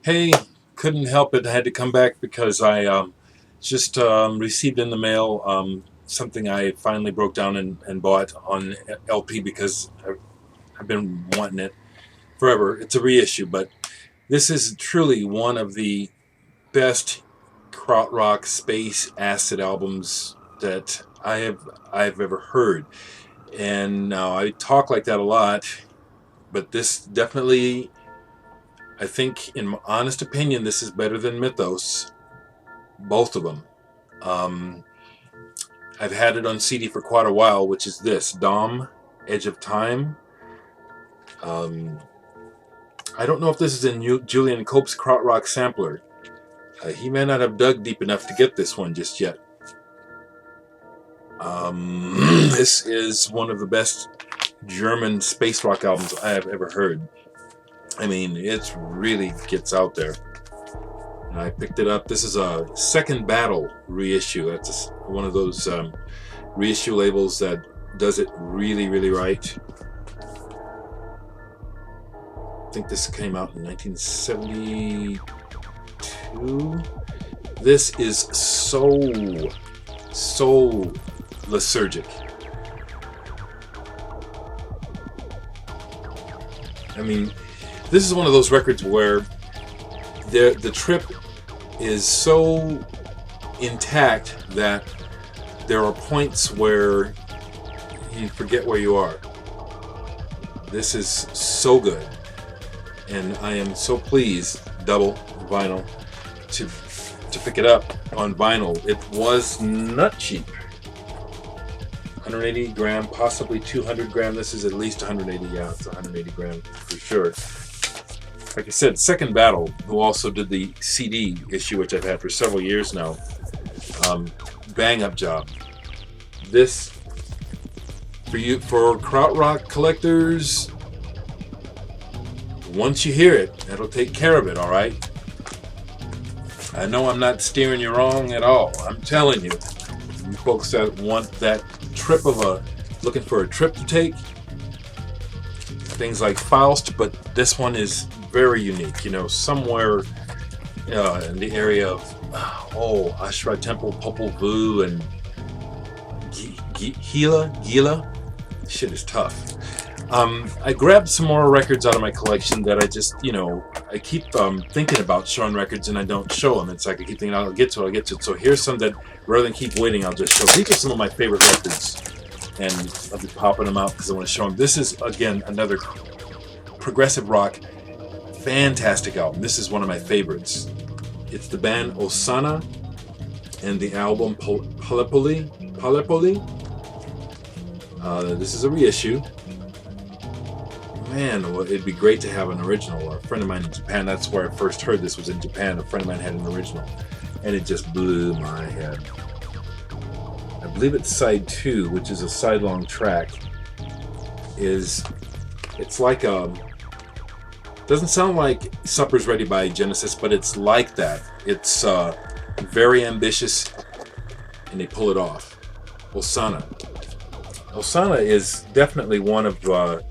Hey, couldn't help it. I had to come back because I just received in the mail something I finally broke down and bought on LP because I've been wanting it forever. It's a reissue, but this is truly one of the best krautrock space acid albums that I've ever heard. And now I talk like that a lot, but this definitely, I think, in my honest opinion, this is better than Mythos. Both of them. Um, I've had it on CD for quite a while, which is this Dom, Edge of Time. I don't know if this is in Julian Cope's Krautrock sampler. He may not have dug deep enough to get this one just yet. This is one of the best German space rock albums I have ever heard. I mean, it really gets out there. And I picked it up. This is a Second Battle reissue. That's one of those reissue labels that does it really, really right. I think this came out in 1972. This is so lethargic. I mean, this is one of those records where the trip is so intact that there are points where you forget where you are. This is so good, and I am so pleased, double vinyl, to pick it up on vinyl. It was not cheap. 180 gram, possibly 200 gram. This is at least 180. Yeah, it's 180 gram for sure. Like I said, Second Battle, who also did the CD issue, which I've had for several years now. Bang up job. This, for krautrock collectors, once you hear it, that'll take care of it, all right? I know I'm not steering you wrong at all. I'm telling you, you folks that want that trip looking for a trip to take, things like Faust, but this one is very unique. You know, somewhere in the area of Asura Temple, Popol Vuh, and Gila. Shit is tough. I grabbed some more records out of my collection that I just, I keep thinking about showing records and I don't show them. It's like I keep thinking I'll get to it. So here's some that, rather than keep waiting, I'll just show. These are some of my favorite records, and I'll be popping them out because I want to show them. This is, again, another progressive rock, fantastic album. This is one of my favorites. It's the band Hosono and the album Palepoli. This is a reissue. Man, well, it'd be great to have an original. A friend of mine in Japan, that's where I first heard this, was in Japan. A friend of mine had an original, and it just blew my head. I believe it's side 2, which is a side-long track. It's like doesn't sound like Supper's Ready by Genesis, but it's like that. It's very ambitious, and they pull it off. Hosono is definitely one of the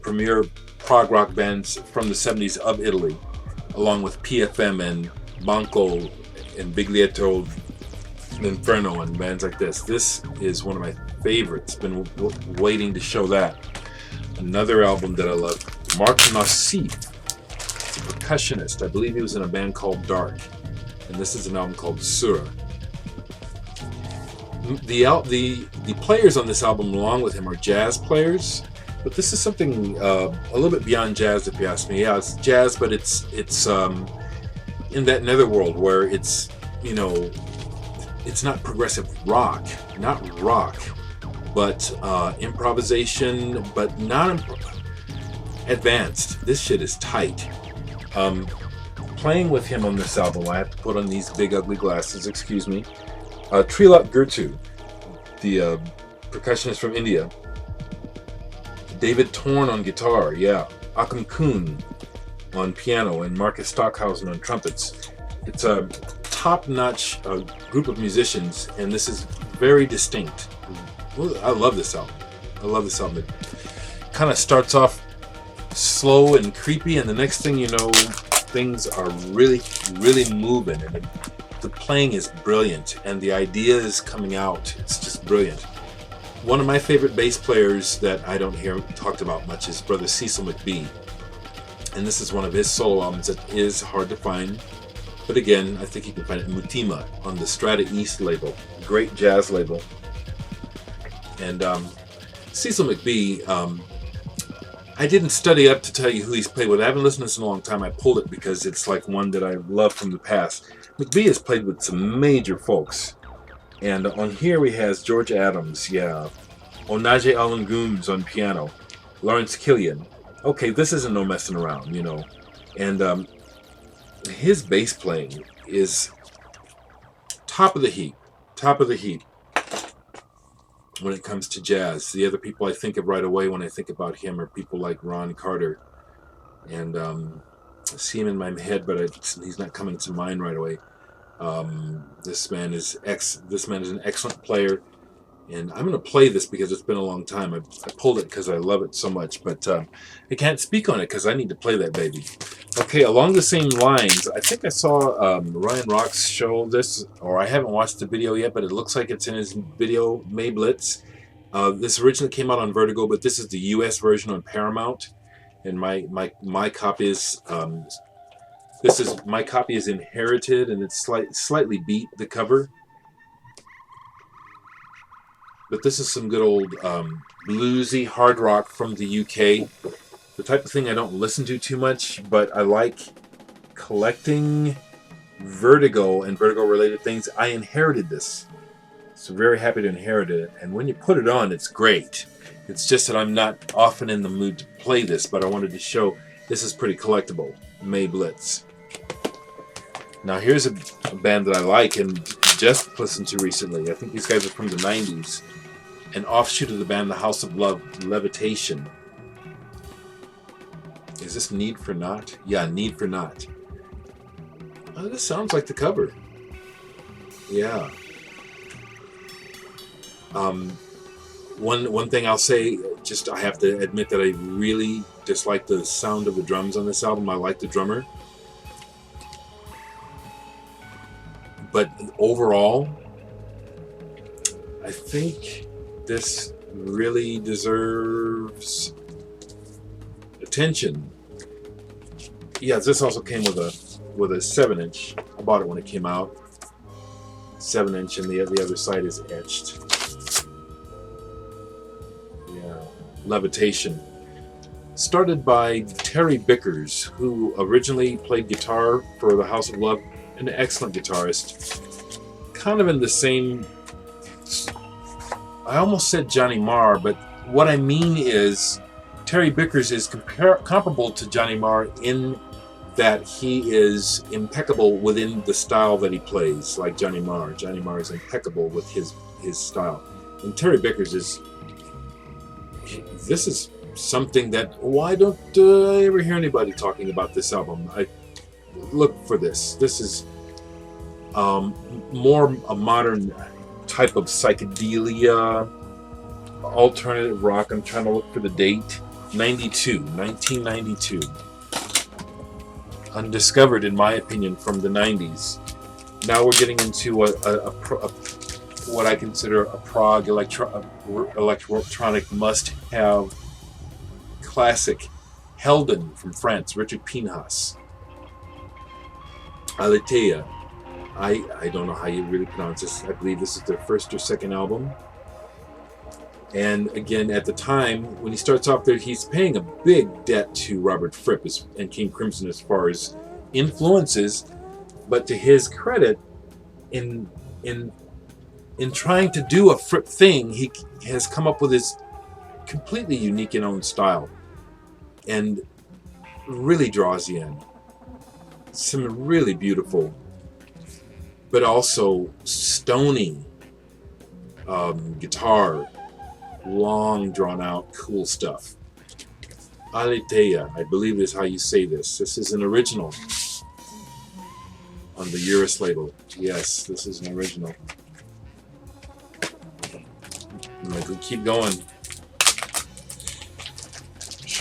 premier prog rock bands from the 70s of Italy, along with PFM and Banco and Biglietto Inferno and bands like this. This is one of my favorites. Been waiting to show that. Another album that I love, Mark Nossi. He's a percussionist. I believe he was in a band called Dark, and this is an album called Asura. The players on this album along with him are jazz players, but this is something a little bit beyond jazz, if you ask me. Yeah, it's jazz, but it's in that netherworld where it's not progressive rock, but improvisation, but not advanced. This shit is tight. Playing with him on this album, I have to put on these big ugly glasses, excuse me. Trilok Gurtu, the percussionist from India. David Torn on guitar, yeah. Akam Kuhn on piano, and Marcus Stockhausen on trumpets. It's a top-notch group of musicians, and this is very distinct. I love this album. It kind of starts off slow and creepy, and the next thing you know, things are really, really moving, and the playing is brilliant, and the idea is coming out. It's just brilliant. One of my favorite bass players that I don't hear talked about much is brother Cecil McBee, and this is one of his solo albums that is hard to find, but again, I think you can find it in Mutima on the Strata East label, great jazz label. And Cecil McBee, I didn't study up to tell you who he's played with. I haven't listened to this in a long time. I pulled it because it's like one that I love from the past. McBee has played with some major folks. And on here he has George Adams, yeah. Onaje Alanguns on piano. Lawrence Killian. Okay, this isn't no messing around, you know. And his bass playing is top of the heap. Top of the heap. When it comes to jazz, the other people I think of right away when I think about him are people like Ron Carter, and I see him in my head, but he's not coming to mind right away. This man is an excellent player, and I'm going to play this because it's been a long time. I pulled it because I love it so much, but I can't speak on it because I need to play that baby. Okay, along the same lines, I think I saw Ryan Rock's show this, or I haven't watched the video yet, but it looks like it's in his video, May Blitz. This originally came out on Vertigo, but this is the U.S. version on Paramount, and my copy is my copy is inherited, and it's slightly beat, the cover. But this is some good old bluesy hard rock from the UK. The type of thing I don't listen to too much, but I like collecting Vertigo and Vertigo-related things. I inherited this, so very happy to inherit it. And when you put it on, it's great. It's just that I'm not often in the mood to play this, but I wanted to show this is pretty collectible. May Blitz. Now here's a band that I like and just listened to recently. I think these guys are from the 90s. An offshoot of the band The House of Love, Levitation. Is this Need for Naught? Yeah, Need for Naught. Oh, this sounds like the cover. Yeah. One thing I'll say, just I have to admit that I really dislike the sound of the drums on this album. I like the drummer. But overall, I think this really deserves attention. Yeah, this also came with a 7-inch. I bought it when it came out. 7-inch, and the other side is etched. Yeah, Levitation. Started by Terry Vickers, who originally played guitar for the House of Love. An excellent guitarist. Kind of in the same... I almost said Johnny Marr, but what I mean is Terry Vickers is comparable to Johnny Marr in that he is impeccable within the style that he plays, like Johnny Marr. Johnny Marr is impeccable with his style. And Terry Vickers is... This is something that... Why don't I ever hear anybody talking about this album? Look for this. This is more a modern type of psychedelia, alternative rock. I'm trying to look for the date. 1992. Undiscovered, in my opinion, from the 90s. Now we're getting into what I consider a prog electronic must-have classic. Helden from France, Richard Pinhas. Aletheia. I don't know how you really pronounce this. I believe this is their first or second album. And again, at the time, when he starts off there, he's paying a big debt to Robert Fripp and King Crimson as far as influences. But to his credit, in trying to do a Fripp thing, he has come up with his completely unique and own style. And really draws you in. Some really beautiful, but also stony guitar, long drawn out, cool stuff. Aletheia, I believe is how you say this. This is an original on the Eurus label. Yes, this is an original. I'm going to keep going.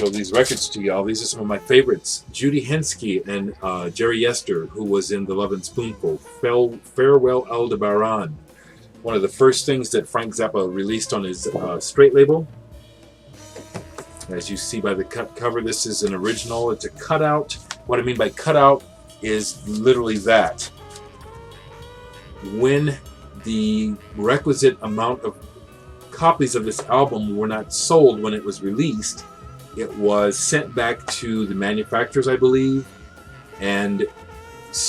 show these records to y'all. These are some of my favorites. Judy Henske and Jerry Yester, who was in The Love and Spoonful. Farewell Aldebaran, one of the first things that Frank Zappa released on his straight label. As you see by the cover, this is an original. It's a cutout. What I mean by cutout is literally that. When the requisite amount of copies of this album were not sold when it was released, it was sent back to the manufacturers, I believe, and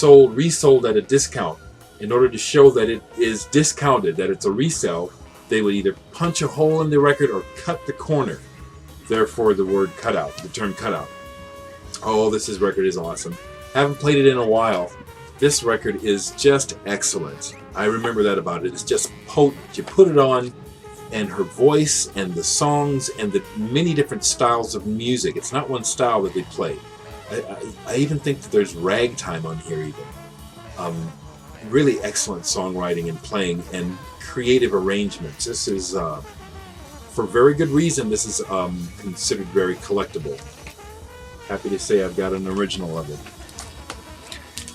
resold at a discount. In order to show that it is discounted, that it's a resale, they would either punch a hole in the record or cut the corner. Therefore, the word cutout, the term cutout. Oh, this record is awesome. Haven't played it in a while. This record is just excellent. I remember that about it. It's just potent. You put it on, and her voice and the songs and the many different styles of music. It's not one style that they play. I even think that there's ragtime on here even. Really excellent songwriting and playing and creative arrangements. This is, for very good reason, this is considered very collectible. Happy to say I've got an original of it.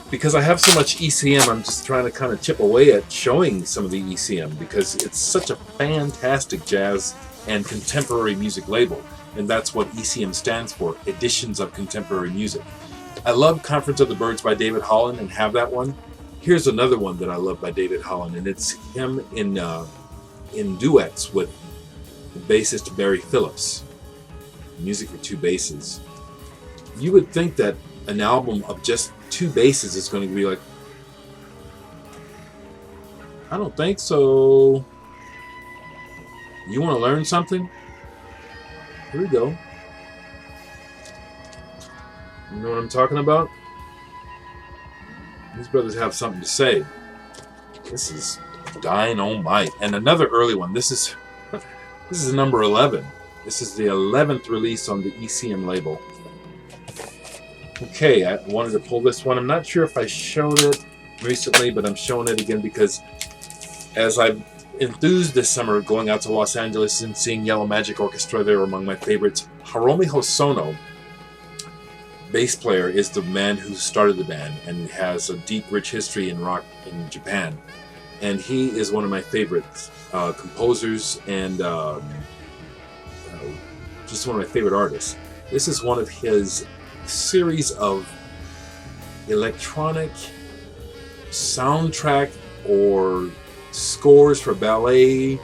Because I have so much ECM, I'm just trying to kind of chip away at showing some of the ECM because it's such a fantastic jazz and contemporary music label. And that's what ECM stands for, Editions of Contemporary Music. I love Conference of the Birds by David Holland and have that one. Here's another one that I love by David Holland, and it's him in duets with the bassist Barry Phillips. Music for two basses. You would think that an album of just two basses is going to be like, I don't think so. You want to learn something? Here we go. You know what I'm talking about? These brothers have something to say. This is dynamite. And another early one. This is number 11. This is the 11th release on the ECM label. Okay, I wanted to pull this one. I'm not sure if I showed it recently, but I'm showing it again because as I've enthused this summer going out to Los Angeles and seeing Yellow Magic Orchestra, they're among my favorites. Haruomi Hosono, bass player, is the man who started the band and has a deep, rich history in rock in Japan. And he is one of my favorite composers and just one of my favorite artists. This is one of his series of electronic soundtrack or scores for ballet.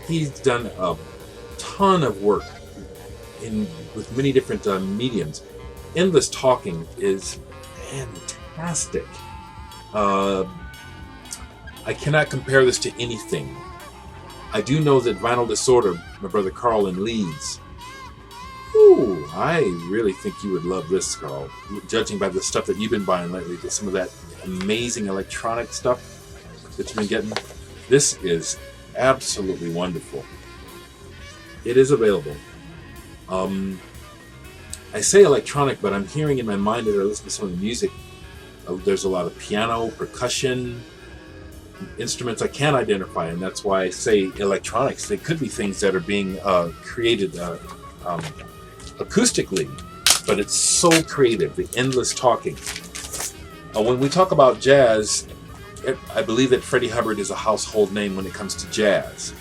He's done a ton of work with many different mediums. Endless Talking is fantastic. I cannot compare this to anything. I do know that Vinyl Disorder, my brother Carl in Leeds, ooh, I really think you would love this, Carl. Judging by the stuff that you've been buying lately, some of that amazing electronic stuff that you've been getting, this is absolutely wonderful. It is available. I say electronic, but I'm hearing in my mind as I listen to some of the music, there's a lot of piano, percussion, instruments I can't identify, and that's why I say electronics. They could be things that are being created acoustically, but it's so creative, the Endless Talking. When we talk about jazz, I believe that Freddie Hubbard is a household name when it comes to jazz.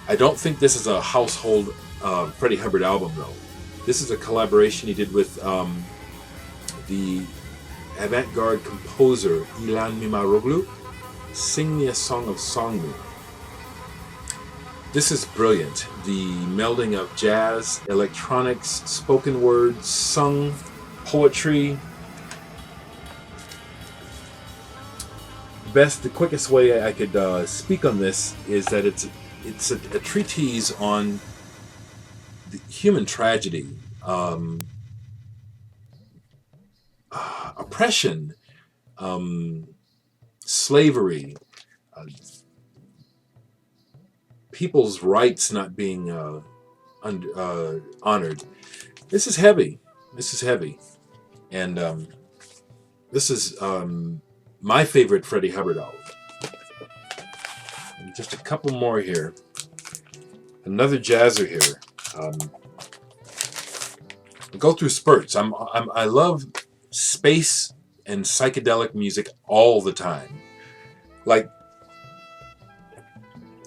I don't think this is a household Freddie Hubbard album, though. This is a collaboration he did with the avant-garde composer Ilan Mimaroglu, Sing Me a Song of Songmu. This is brilliant. The melding of jazz, electronics, spoken words, sung, poetry. The quickest way I could speak on this is that it's a treatise on the human tragedy, oppression, slavery, people's rights not being honored. This is heavy. This is heavy. And this is my favorite Freddie Hubbard album. And just a couple more here. Another jazzer here. go through spurts. I love space and psychedelic music all the time. Like,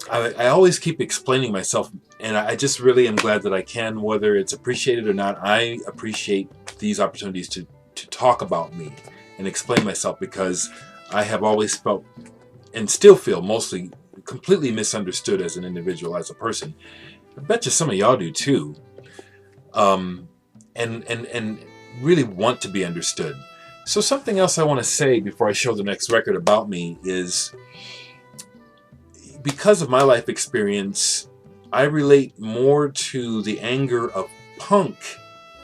I always keep explaining myself, and I just really am glad that I can, whether it's appreciated or not. I appreciate these opportunities to talk about me and explain myself, because I have always felt, and still feel, mostly completely misunderstood as an individual, as a person. I bet you some of y'all do too. And really want to be understood. So something else I want to say before I show the next record about me is, because of my life experience, I relate more to the anger of punk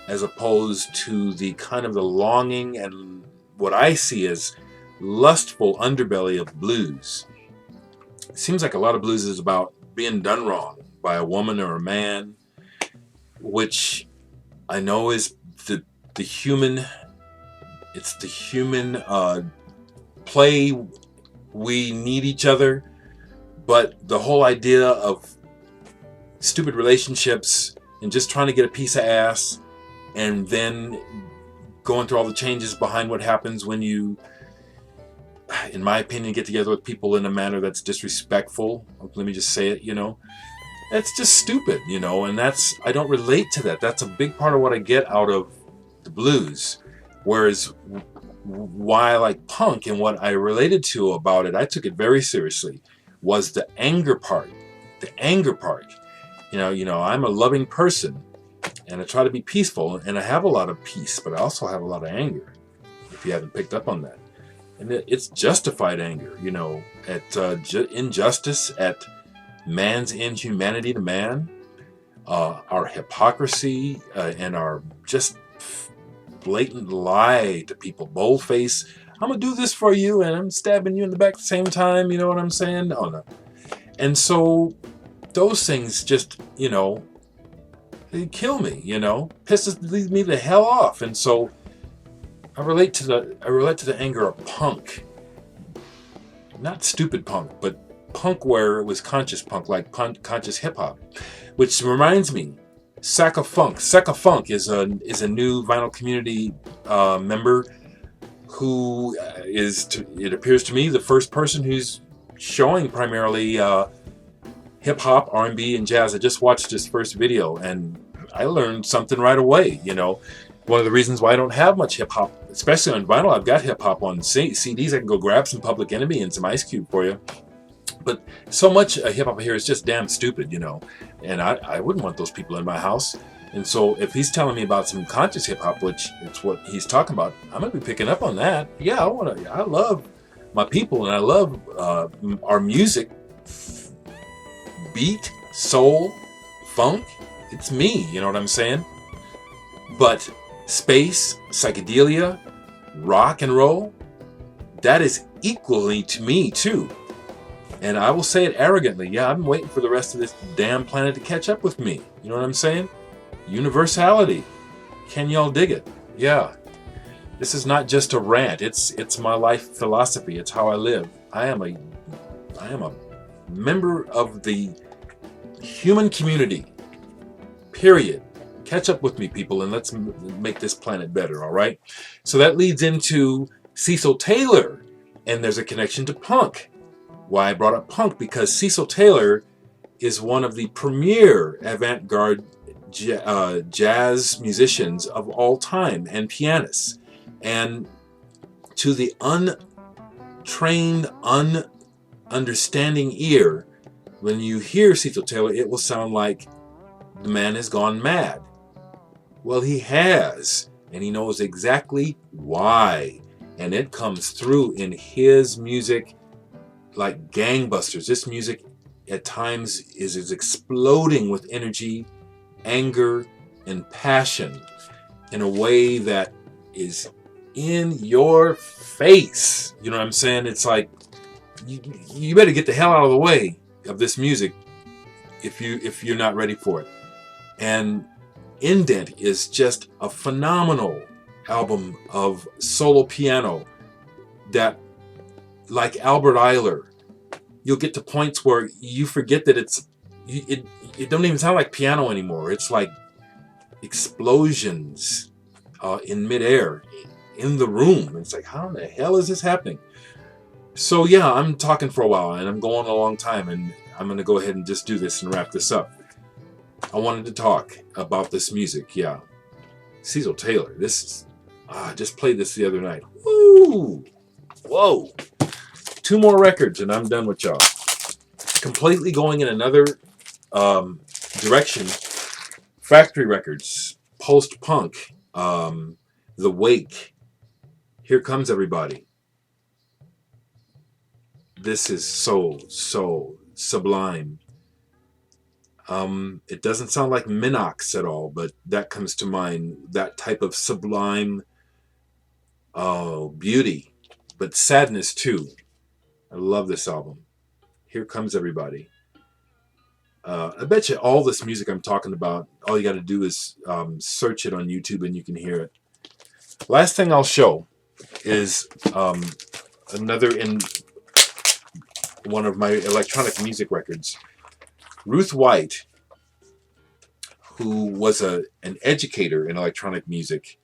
as opposed to the kind of the longing and what I see as lustful underbelly of blues. It seems like a lot of blues is about being done wrong by a woman or a man, which I know is the human, it's the human play. We need each other, but the whole idea of stupid relationships and just trying to get a piece of ass, and then going through all the changes behind what happens when you, in my opinion, get together with people in a manner that's disrespectful. Let me just say it, That's just stupid, and I don't relate to that. That's a big part of what I get out of the blues. Whereas why I like punk and what I related to about it, I took it very seriously, was the anger part. The anger part. I'm a loving person, and I try to be peaceful, and I have a lot of peace, but I also have a lot of anger, if you haven't picked up on that. And it's justified anger, at injustice, at man's inhumanity to man, our hypocrisy, and our just blatant lie to people, boldface. I'm gonna do this for you, and I'm stabbing you in the back at the same time. You know what I'm saying? Oh no. And so those things just, they kill me. Leads me the hell off. And so I relate to the anger of punk, not stupid punk, but punk where it was conscious punk, like conscious hip hop, which reminds me, Saka Funk. Saka Funk is a new vinyl community member who it appears to me, the first person who's showing primarily hip hop, R&B, and jazz. I just watched his first video and I learned something right away. One of the reasons why I don't have much hip hop, especially on vinyl, I've got hip hop on CDs. I can go grab some Public Enemy and some Ice Cube for you. But so much hip hop here is just damn stupid, and I wouldn't want those people in my house. And so if he's telling me about some conscious hip hop, which it's what he's talking about, I'm gonna be picking up on that. Yeah, I love my people, and I love our music, beat, soul, funk. It's me, you know what I'm saying? But space, psychedelia, rock and roll, that is equally to me too. And I will say it arrogantly. Yeah, I'm waiting for the rest of this damn planet to catch up with me. You know what I'm saying? Universality. Can y'all dig it? Yeah. This is not just a rant. It's my life philosophy. It's how I live. I am a member of the human community. Period. Catch up with me, people, and let's make this planet better, all right? So that leads into Cecil Taylor, and there's a connection to punk. Why I brought up punk, because Cecil Taylor is one of the premier avant-garde jazz musicians of all time, and pianists. And to the untrained, understanding ear, when you hear Cecil Taylor, it will sound like the man has gone mad. Well, he has, and he knows exactly why. And it comes through in his music like gangbusters. This music at times is exploding with energy, anger, and passion in a way that is in your face. You know what I'm saying? It's like, you better get the hell out of the way of this music if you're not ready for it. And Indent is just a phenomenal album of solo piano that, like Albert Eiler, you'll get to points where you forget that it don't even sound like piano anymore. It's like explosions in midair in the room. And it's like, how in the hell is this happening? So yeah, I'm talking for a while and I'm going a long time, and I'm going to go ahead and just do this and wrap this up. I wanted to talk about this music. Yeah, Cecil Taylor. This is I just played this the other night. Woo! Whoa! 2 more records and I'm done with y'all. Completely going in another direction. Factory Records, post-punk, The Wake. Here Comes Everybody. This is so sublime. It doesn't sound like Minox at all, but that comes to mind. That type of sublime beauty, but sadness too. I love this album. Here Comes Everybody. I bet you all this music I'm talking about, all you got to do is search it on YouTube and you can hear it. Last thing I'll show is another in one of my electronic music records. Ruth White, who was an educator in electronic music.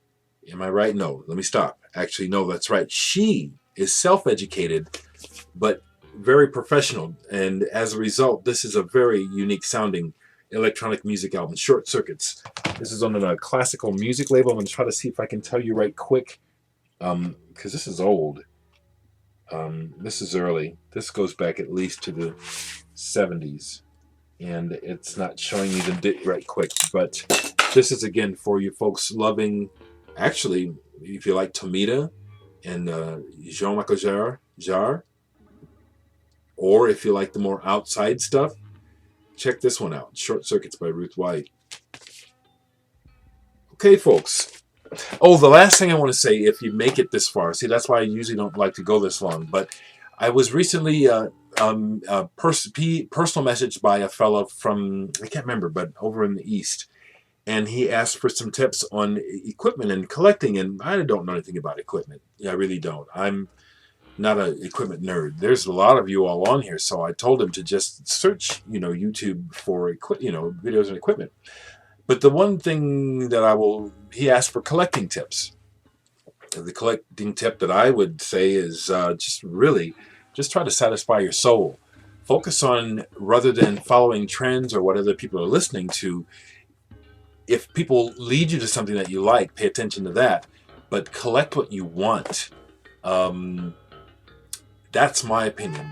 Am I right? No, let me stop. Actually, no, that's right. She is self-educated, but very professional. And as a result, this is a very unique sounding electronic music album, Short Circuits. This is on a classical music label. I'm going to try to see if I can tell you right quick, because this is old. This is early. This goes back at least to the 70s. And it's not showing me the date right quick. But this is, again, for you folks loving, actually, if you like Tomita and Jean-Michel Jarre, or if you like the more outside stuff, check this one out. Short Circuits by Ruth White. Okay, folks. Oh, the last thing I want to say, if you make it this far, see, that's why I usually don't like to go this long, but I was recently personal message by a fellow from, I can't remember, but over in the East, and he asked for some tips on equipment and collecting, and I don't know anything about equipment. Yeah, I really don't. I'm not an equipment nerd. There's a lot of you all on here, so I told him to just search, YouTube for videos and equipment. But the one thing that he asked for collecting tips. The collecting tip that I would say is just try to satisfy your soul. Focus on, rather than following trends or what other people are listening to, if people lead you to something that you like, pay attention to that, but collect what you want. That's my opinion.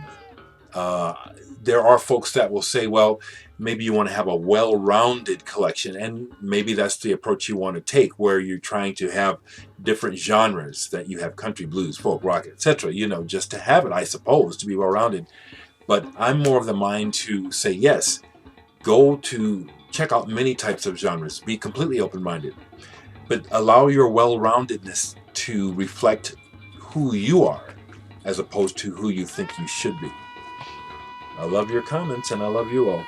There are folks that will say, well, maybe you want to have a well-rounded collection, and maybe that's the approach you want to take, where you're trying to have different genres, that you have country, blues, folk, rock, etc., just to have it, I suppose, to be well-rounded. But I'm more of the mind to say, yes, check out many types of genres, be completely open-minded, but allow your well-roundedness to reflect who you are, as opposed to who you think you should be. I love your comments, and I love you all.